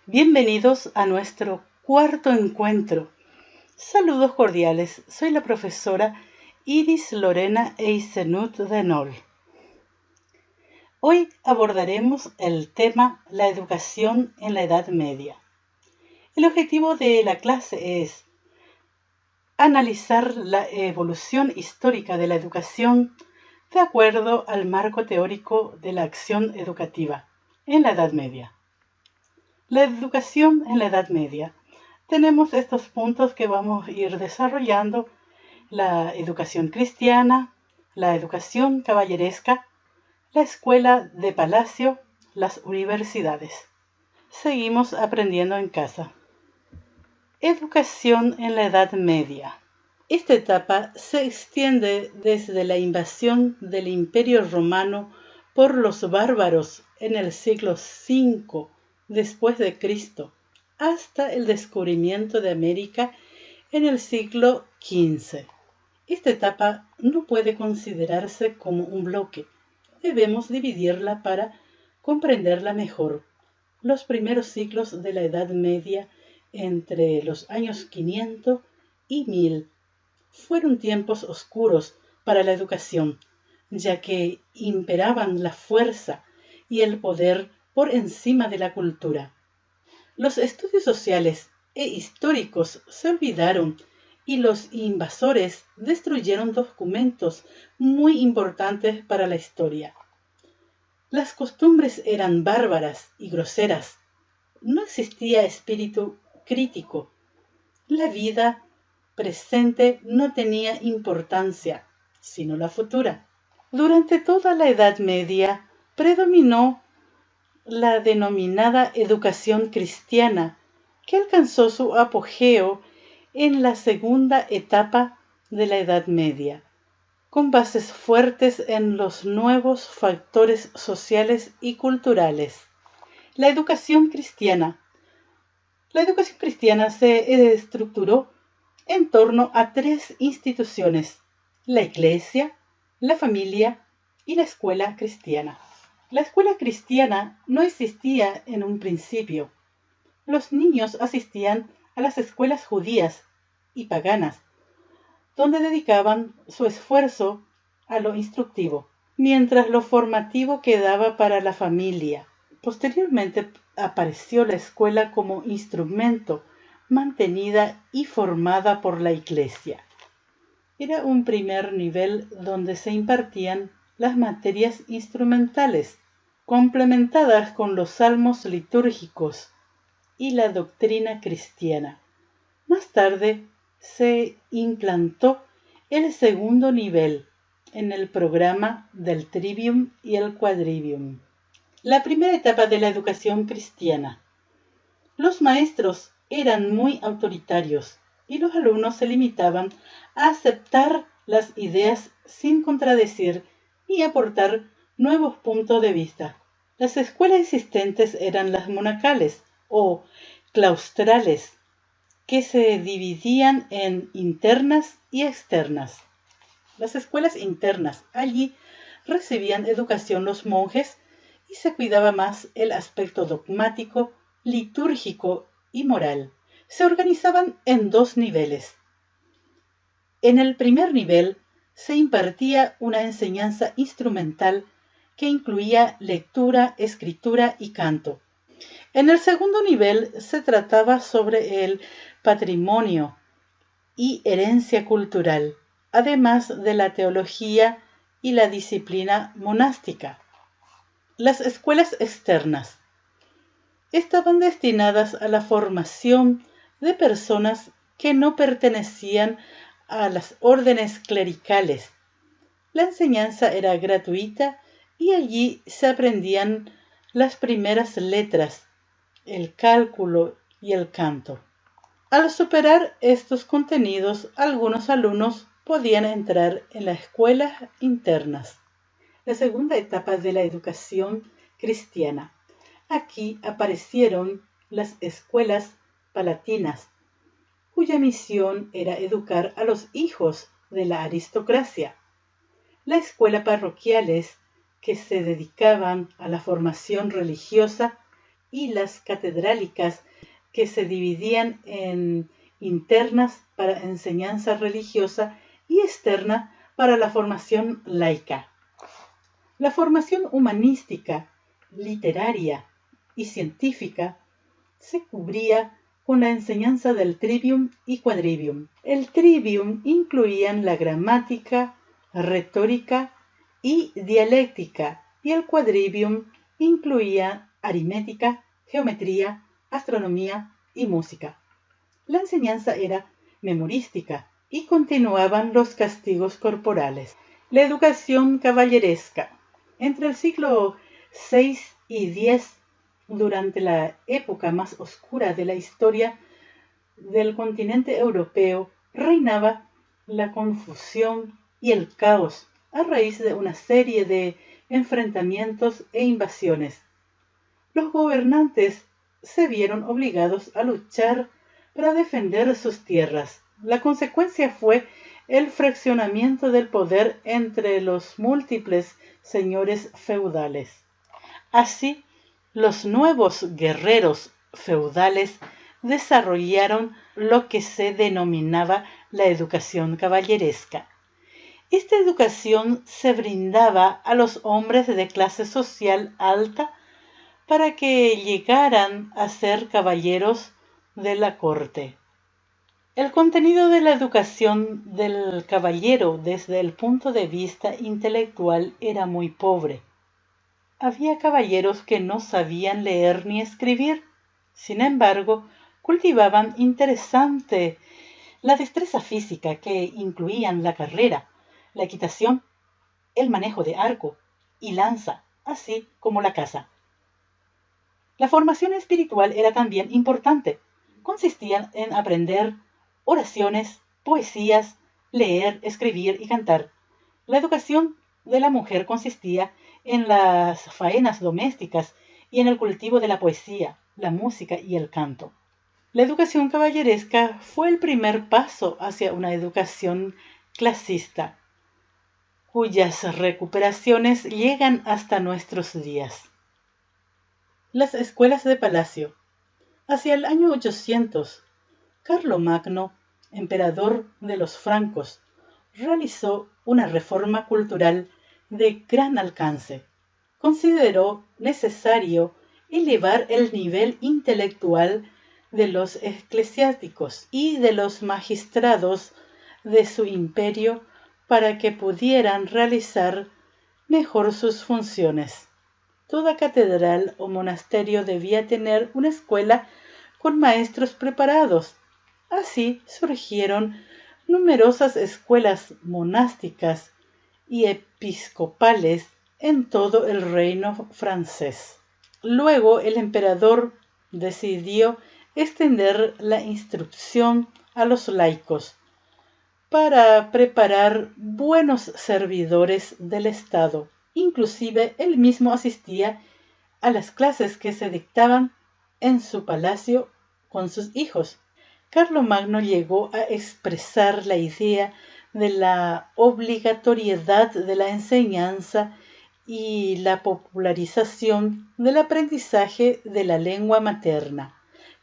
Bienvenidos a nuestro cuarto encuentro. Saludos cordiales, soy la profesora Iris Lorena Eisenut de Nol. Hoy abordaremos el tema la educación en la Edad Media. El objetivo de la clase es analizar la evolución histórica de la educación de acuerdo al marco teórico de la acción educativa en la Edad Media. La educación en la Edad Media. Tenemos estos puntos que vamos a ir desarrollando: la educación cristiana, la educación caballeresca, la escuela de palacio, las universidades. Seguimos aprendiendo en casa. Educación en la Edad Media. Esta etapa se extiende desde la invasión del Imperio Romano por los bárbaros en el siglo V después de Cristo hasta el descubrimiento de América en el siglo XV. Esta etapa no puede considerarse como un bloque. Debemos dividirla para comprenderla mejor. Los primeros siglos de la Edad Media, entre los años 500 y 1000, fueron tiempos oscuros para la educación, ya que imperaban la fuerza y el poder por encima de la cultura. Los estudios sociales e históricos se olvidaron y los invasores destruyeron documentos muy importantes para la historia. Las costumbres eran bárbaras y groseras. No existía espíritu crítico. La vida presente no tenía importancia, sino la futura. Durante toda la Edad Media predominó la denominada educación cristiana, que alcanzó su apogeo en la segunda etapa de la Edad Media, con bases fuertes en los nuevos factores sociales y culturales. La educación cristiana. La educación cristiana se estructuró en torno a tres instituciones: la Iglesia, la familia y la escuela cristiana. La escuela cristiana no existía en un principio. Los niños asistían a las escuelas judías y paganas, donde dedicaban su esfuerzo a lo instructivo, mientras lo formativo quedaba para la familia. Posteriormente apareció la escuela como instrumento, mantenida y formada por la Iglesia. Era un primer nivel donde se impartían las materias instrumentales, complementadas con los salmos litúrgicos y la doctrina cristiana. Más tarde se implantó el segundo nivel en el programa del Trivium y el Quadrivium. La primera etapa de la educación cristiana. Los maestros eran muy autoritarios y los alumnos se limitaban a aceptar las ideas sin contradecir y aportar nuevos puntos de vista. Las escuelas existentes eran las monacales o claustrales, que se dividían en internas y externas. Las escuelas internas, allí recibían educación los monjes y se cuidaba más el aspecto dogmático, litúrgico y moral. Se organizaban en dos niveles. En el primer nivel se impartía una enseñanza instrumental que incluía lectura, escritura y canto. En el segundo nivel se trataba sobre el patrimonio y herencia cultural, además de la teología y la disciplina monástica. Las escuelas externas estaban destinadas a la formación de personas que no pertenecían a las órdenes clericales. La enseñanza era gratuita y allí se aprendían las primeras letras, el cálculo y el canto. Al superar estos contenidos, algunos alumnos podían entrar en las escuelas internas. La segunda etapa de la educación cristiana. Aquí aparecieron las escuelas palatinas, cuya misión era educar a los hijos de la aristocracia. La escuela parroquiales, que se dedicaban a la formación religiosa, y las catedrálicas, que se dividían en internas para enseñanza religiosa y externa para la formación laica. La formación humanística, literaria y científica se cubría con la enseñanza del trivium y quadrivium. El trivium incluía la gramática, retórica y dialéctica, y el quadrivium incluía aritmética, geometría, astronomía y música. La enseñanza era memorística y continuaban los castigos corporales. La educación caballeresca. Entre el siglo VI y X, durante la época más oscura de la historia del continente europeo, reinaba la confusión y el caos a raíz de una serie de enfrentamientos e invasiones. Los gobernantes se vieron obligados a luchar para defender sus tierras. La consecuencia fue el fraccionamiento del poder entre los múltiples señores feudales. Así, los nuevos guerreros feudales desarrollaron lo que se denominaba la educación caballeresca. Esta educación se brindaba a los hombres de clase social alta para que llegaran a ser caballeros de la corte. El contenido de la educación del caballero desde el punto de vista intelectual era muy pobre. Había caballeros que no sabían leer ni escribir. Sin embargo, cultivaban interesante la destreza física, que incluían la carrera, la equitación, el manejo de arco y lanza, así como la caza. La formación espiritual era también importante. Consistía en aprender oraciones, poesías, leer, escribir y cantar. La educación de la mujer consistía en las faenas domésticas y en el cultivo de la poesía, la música y el canto. La educación caballeresca fue el primer paso hacia una educación clasista, cuyas recuperaciones llegan hasta nuestros días. Las escuelas de palacio. Hacia el año 800, Carlomagno, emperador de los francos, realizó una reforma cultural de gran alcance. Consideró necesario elevar el nivel intelectual de los eclesiásticos y de los magistrados de su imperio para que pudieran realizar mejor sus funciones. Toda catedral o monasterio debía tener una escuela con maestros preparados. Así surgieron numerosas escuelas monásticas y episcopales en todo el reino francés. Luego el emperador decidió extender la instrucción a los laicos para preparar buenos servidores del Estado. Inclusive él mismo asistía a las clases que se dictaban en su palacio con sus hijos. Carlomagno llegó a expresar la idea de la obligatoriedad de la enseñanza y la popularización del aprendizaje de la lengua materna,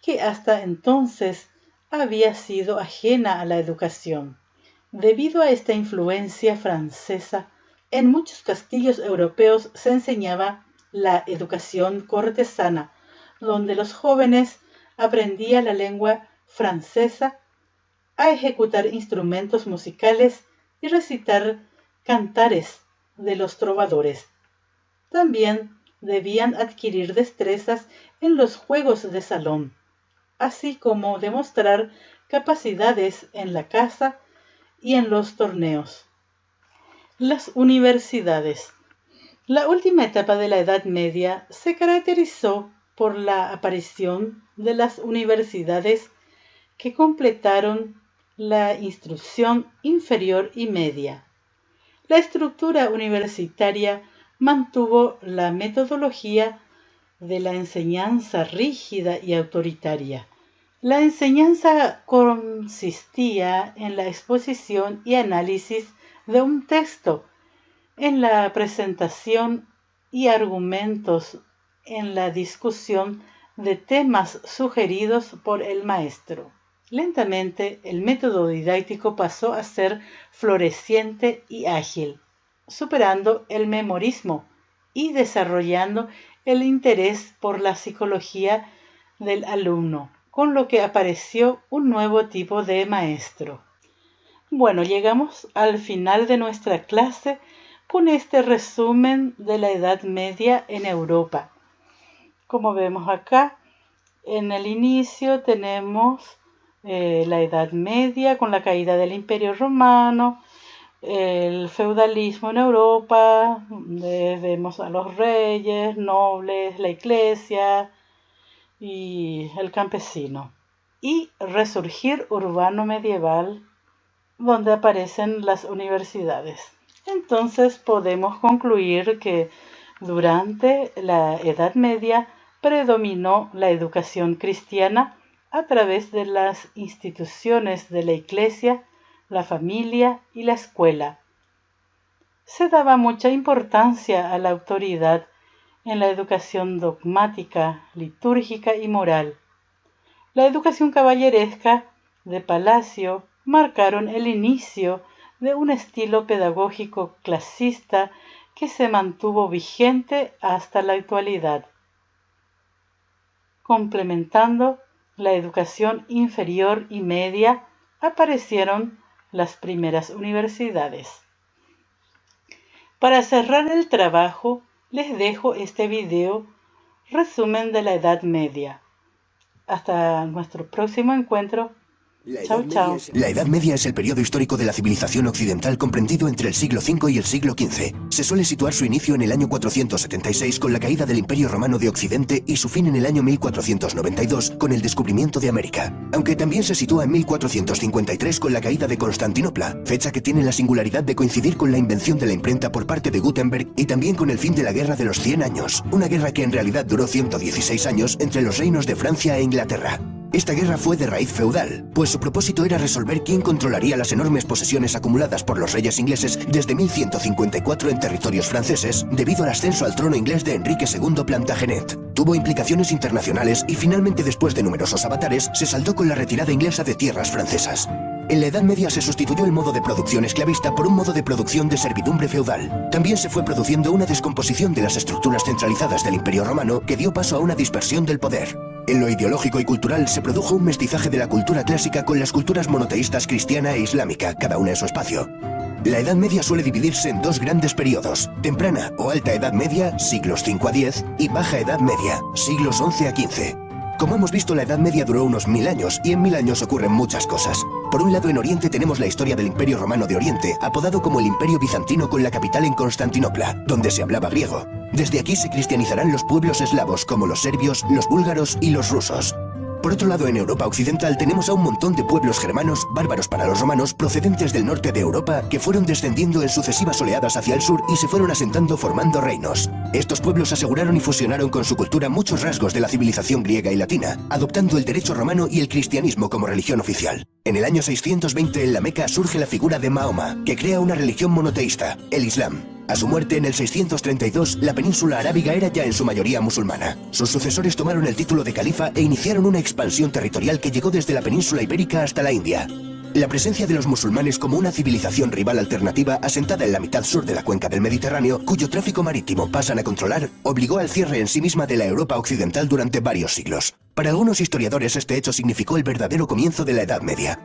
que hasta entonces había sido ajena a la educación. Debido a esta influencia francesa, en muchos castillos europeos se enseñaba la educación cortesana, donde los jóvenes aprendían la lengua francesa, a ejecutar instrumentos musicales y recitar cantares de los trovadores. También debían adquirir destrezas en los juegos de salón, así como demostrar capacidades en la caza y en los torneos. Las universidades. La última etapa de la Edad Media se caracterizó por la aparición de las universidades que completaron la instrucción inferior y media. La estructura universitaria mantuvo la metodología de la enseñanza rígida y autoritaria. La enseñanza consistía en la exposición y análisis de un texto, en la presentación y argumentos, en la discusión de temas sugeridos por el maestro. Lentamente, el método didáctico pasó a ser floreciente y ágil, superando el memorismo y desarrollando el interés por la psicología del alumno, con lo que apareció un nuevo tipo de maestro. Bueno, llegamos al final de nuestra clase con este resumen de la Edad Media en Europa. Como vemos acá, en el inicio tenemos la Edad Media con la caída del Imperio Romano, el feudalismo en Europa, vemos a los reyes, nobles, la iglesia y el campesino. Y resurgir urbano medieval, donde aparecen las universidades. Entonces podemos concluir que durante la Edad Media predominó la educación cristiana a través de las instituciones de la Iglesia, la familia y la escuela. Se daba mucha importancia a la autoridad en la educación dogmática, litúrgica y moral. La educación caballeresca de palacio marcaron el inicio de un estilo pedagógico clasista que se mantuvo vigente hasta la actualidad, complementando la educación inferior y media. Aparecieron las primeras universidades. Para cerrar el trabajo, les dejo este video resumen de la Edad Media. Hasta nuestro próximo encuentro. Chao, chao. La Edad Media es el periodo histórico de la civilización occidental comprendido entre el siglo V y el siglo XV. Se suele situar su inicio en el año 476 con la caída del Imperio Romano de Occidente y su fin en el año 1492 con el descubrimiento de América. Aunque también se sitúa en 1453 con la caída de Constantinopla, fecha que tiene la singularidad de coincidir con la invención de la imprenta por parte de Gutenberg y también con el fin de la Guerra de los 100 años, una guerra que en realidad duró 116 años entre los reinos de Francia e Inglaterra. Esta guerra fue de raíz feudal, pues su propósito era resolver quién controlaría las enormes posesiones acumuladas por los reyes ingleses desde 1154 en territorios franceses, debido al ascenso al trono inglés de Enrique II Plantagenet. Tuvo implicaciones internacionales y finalmente, después de numerosos avatares, se saldó con la retirada inglesa de tierras francesas. En la Edad Media se sustituyó el modo de producción esclavista por un modo de producción de servidumbre feudal. También se fue produciendo una descomposición de las estructuras centralizadas del Imperio Romano que dio paso a una dispersión del poder. En lo ideológico y cultural se produjo un mestizaje de la cultura clásica con las culturas monoteístas cristiana e islámica, cada una en su espacio. La Edad Media suele dividirse en dos grandes periodos: temprana o alta Edad Media, siglos 5 a 10, y baja Edad Media, siglos 11 a 15. Como hemos visto, la Edad Media duró unos 1000 años y en 1000 años ocurren muchas cosas. Por un lado, en Oriente tenemos la historia del Imperio Romano de Oriente, apodado como el Imperio Bizantino, con la capital en Constantinopla, donde se hablaba griego. Desde aquí se cristianizarán los pueblos eslavos como los serbios, los búlgaros y los rusos. Por otro lado, en Europa occidental tenemos a un montón de pueblos germanos, bárbaros para los romanos, procedentes del norte de Europa, que fueron descendiendo en sucesivas oleadas hacia el sur y se fueron asentando formando reinos. Estos pueblos aseguraron y fusionaron con su cultura muchos rasgos de la civilización griega y latina, adoptando el derecho romano y el cristianismo como religión oficial. En el año 620 en la Meca surge la figura de Mahoma, que crea una religión monoteísta, el Islam. A su muerte en el 632, la península arábiga era ya en su mayoría musulmana. Sus sucesores tomaron el título de califa e iniciaron una expansión territorial que llegó desde la península ibérica hasta la India. La presencia de los musulmanes como una civilización rival alternativa asentada en la mitad sur de la cuenca del Mediterráneo, cuyo tráfico marítimo pasan a controlar, obligó al cierre en sí misma de la Europa occidental durante varios siglos. Para algunos historiadores, este hecho significó el verdadero comienzo de la Edad Media.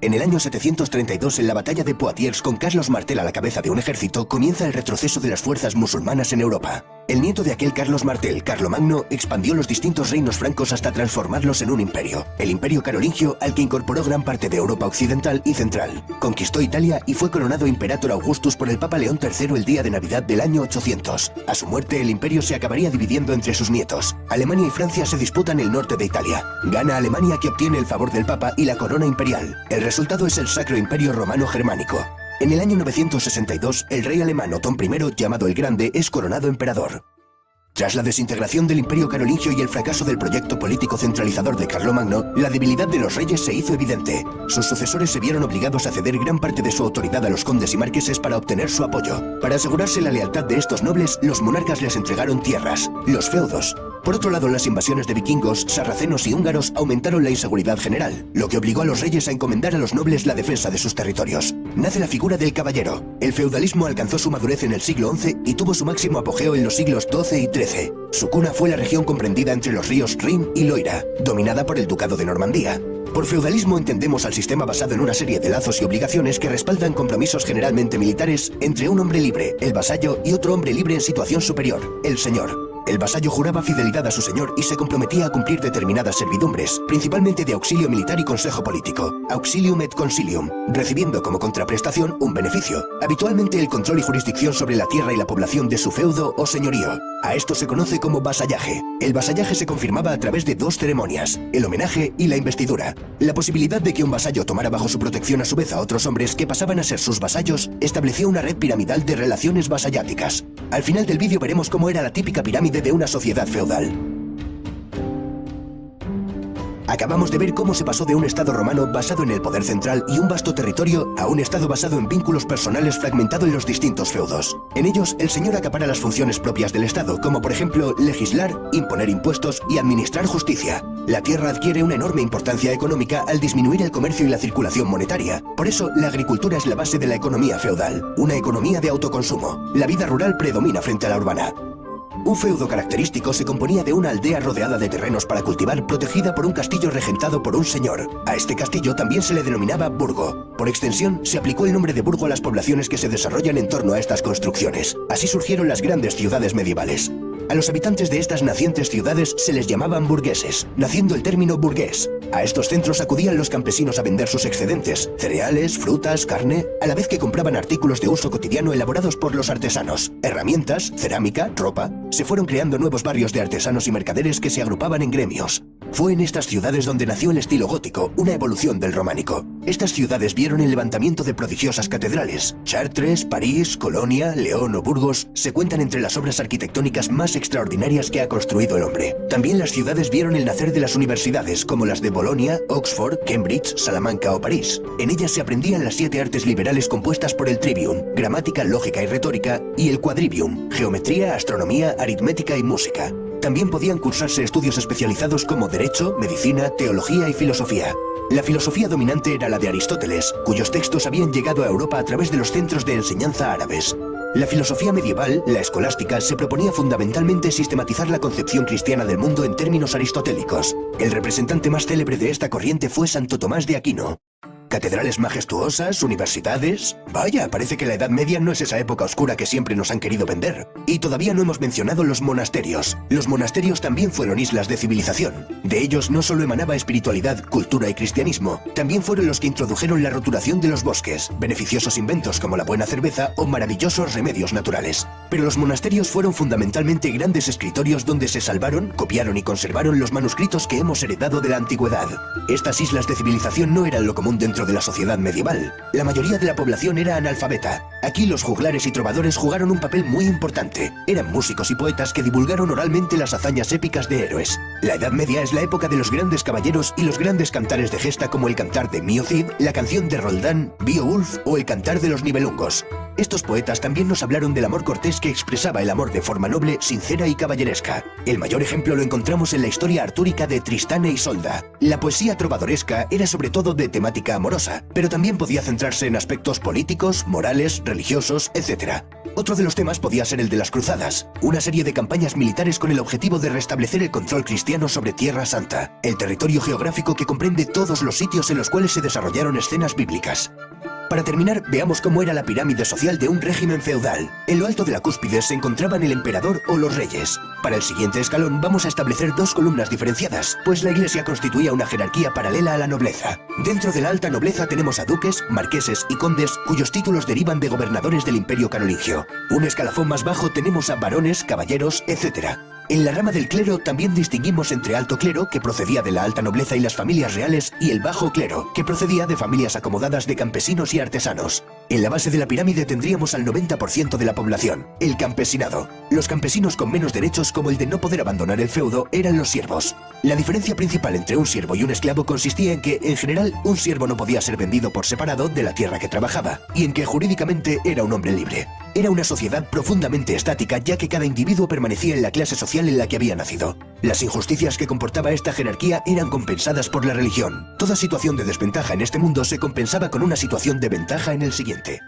En el año 732, en la batalla de Poitiers, con Carlos Martel a la cabeza de un ejército, comienza el retroceso de las fuerzas musulmanas en Europa. El nieto de aquel Carlos Martel, Carlomagno, expandió los distintos reinos francos hasta transformarlos en un imperio, el Imperio Carolingio, al que incorporó gran parte de Europa occidental y central. Conquistó Italia y fue coronado Imperator Augustus por el Papa León III el día de Navidad del año 800. A su muerte, el imperio se acabaría dividiendo entre sus nietos. Alemania y Francia se disputan el norte de Italia. Gana Alemania, que obtiene el favor del Papa y la corona imperial. El resultado es el Sacro Imperio Romano Germánico. En el año 962, el rey alemán Otón I, llamado el Grande, es coronado emperador. Tras la desintegración del Imperio Carolingio y el fracaso del proyecto político centralizador de Carlomagno, la debilidad de los reyes se hizo evidente. Sus sucesores se vieron obligados a ceder gran parte de su autoridad a los condes y marqueses para obtener su apoyo. Para asegurarse la lealtad de estos nobles, los monarcas les entregaron tierras, los feudos. Por otro lado, las invasiones de vikingos, sarracenos y húngaros aumentaron la inseguridad general, lo que obligó a los reyes a encomendar a los nobles la defensa de sus territorios. Nace la figura del caballero. El feudalismo alcanzó su madurez en el siglo XI y tuvo su máximo apogeo en los siglos XII y XIII. Su cuna fue la región comprendida entre los ríos Rin y Loira, dominada por el Ducado de Normandía. Por feudalismo entendemos al sistema basado en una serie de lazos y obligaciones que respaldan compromisos generalmente militares entre un hombre libre, el vasallo, y otro hombre libre en situación superior, el señor. El vasallo juraba fidelidad a su señor y se comprometía a cumplir determinadas servidumbres, principalmente de auxilio militar y consejo político, auxilium et consilium, recibiendo como contraprestación un beneficio, habitualmente el control y jurisdicción sobre la tierra y la población de su feudo o señorío. A esto se conoce como vasallaje. El vasallaje se confirmaba a través de dos ceremonias, el homenaje y la investidura. La posibilidad de que un vasallo tomara bajo su protección a su vez a otros hombres que pasaban a ser sus vasallos estableció una red piramidal de relaciones vasalláticas. Al final del vídeo veremos cómo era la típica pirámide de una sociedad feudal. Acabamos de ver cómo se pasó de un estado romano basado en el poder central y un vasto territorio a un estado basado en vínculos personales fragmentado en los distintos feudos. En ellos, el señor acapara las funciones propias del estado, como por ejemplo legislar, imponer impuestos y administrar justicia. La tierra adquiere una enorme importancia económica al disminuir el comercio y la circulación monetaria. Por eso, la agricultura es la base de la economía feudal, una economía de autoconsumo. La vida rural predomina frente a la urbana. Un feudo característico se componía de una aldea rodeada de terrenos para cultivar, protegida por un castillo regentado por un señor. A este castillo también se le denominaba burgo. Por extensión, se aplicó el nombre de burgo a las poblaciones que se desarrollan en torno a estas construcciones. Así surgieron las grandes ciudades medievales. A los habitantes de estas nacientes ciudades se les llamaban burgueses, naciendo el término burgués. A estos centros acudían los campesinos a vender sus excedentes, cereales, frutas, carne, a la vez que compraban artículos de uso cotidiano elaborados por los artesanos, herramientas, cerámica, ropa. Se fueron creando nuevos barrios de artesanos y mercaderes que se agrupaban en gremios. Fue en estas ciudades donde nació el estilo gótico, una evolución del románico. Estas ciudades vieron el levantamiento de prodigiosas catedrales. Chartres, París, Colonia, León o Burgos se cuentan entre las obras arquitectónicas más extraordinarias que ha construido el hombre. También las ciudades vieron el nacer de las universidades, como las de Bolonia, Oxford, Cambridge, Salamanca o París. En ellas se aprendían las 7 artes liberales compuestas por el trivium, gramática, lógica y retórica, y el quadrivium, geometría, astronomía, aritmética y música. También podían cursarse estudios especializados como Derecho, Medicina, Teología y Filosofía. La filosofía dominante era la de Aristóteles, cuyos textos habían llegado a Europa a través de los centros de enseñanza árabes. La filosofía medieval, la escolástica, se proponía fundamentalmente sistematizar la concepción cristiana del mundo en términos aristotélicos. El representante más célebre de esta corriente fue Santo Tomás de Aquino. Catedrales majestuosas, universidades... Vaya, parece que la Edad Media no es esa época oscura que siempre nos han querido vender. Y todavía no hemos mencionado los monasterios. Los monasterios también fueron islas de civilización. De ellos no solo emanaba espiritualidad, cultura y cristianismo, también fueron los que introdujeron la roturación de los bosques, beneficiosos inventos como la buena cerveza o maravillosos remedios naturales. Pero los monasterios fueron fundamentalmente grandes escritorios donde se salvaron, copiaron y conservaron los manuscritos que hemos heredado de la antigüedad. Estas islas de civilización no eran lo común dentro de la sociedad medieval. La mayoría de la población era analfabeta. Aquí los juglares y trovadores jugaron un papel muy importante. Eran músicos y poetas que divulgaron oralmente las hazañas épicas de héroes. La Edad Media es la época de los grandes caballeros y los grandes cantares de gesta como el cantar de Mio Cid, la canción de Roldán, Beowulf o el cantar de los Nibelungos. Estos poetas también nos hablaron del amor cortés que expresaba el amor de forma noble, sincera y caballeresca. El mayor ejemplo lo encontramos en la historia artúrica de Tristán e Isolda. La poesía trovadoresca era sobre todo de temática amorosa, pero también podía centrarse en aspectos políticos, morales, religiosos, etc. Otro de los temas podía ser el de las cruzadas, una serie de campañas militares con el objetivo de restablecer el control cristiano sobre Tierra Santa, el territorio geográfico que comprende todos los sitios en los cuales se desarrollaron escenas bíblicas. Para terminar, veamos cómo era la pirámide social de un régimen feudal. En lo alto de la cúspide se encontraban el emperador o los reyes. Para el siguiente escalón vamos a establecer dos columnas diferenciadas, pues la iglesia constituía una jerarquía paralela a la nobleza. Dentro de la alta nobleza tenemos a duques, marqueses y condes cuyos títulos derivan de gobernadores del imperio carolingio. Un escalafón más bajo tenemos a varones, caballeros, etc. En la rama del clero también distinguimos entre alto clero, que procedía de la alta nobleza y las familias reales, y el bajo clero, que procedía de familias acomodadas de campesinos y artesanos. En la base de la pirámide tendríamos al 90% de la población, el campesinado. Los campesinos con menos derechos, como el de no poder abandonar el feudo, eran los siervos. La diferencia principal entre un siervo y un esclavo consistía en que, en general, un siervo no podía ser vendido por separado de la tierra que trabajaba, y en que jurídicamente era un hombre libre. Era una sociedad profundamente estática, ya que cada individuo permanecía en la clase social en la que había nacido. Las injusticias que comportaba esta jerarquía eran compensadas por la religión. Toda situación de desventaja en este mundo se compensaba con una situación de ventaja en el siguiente.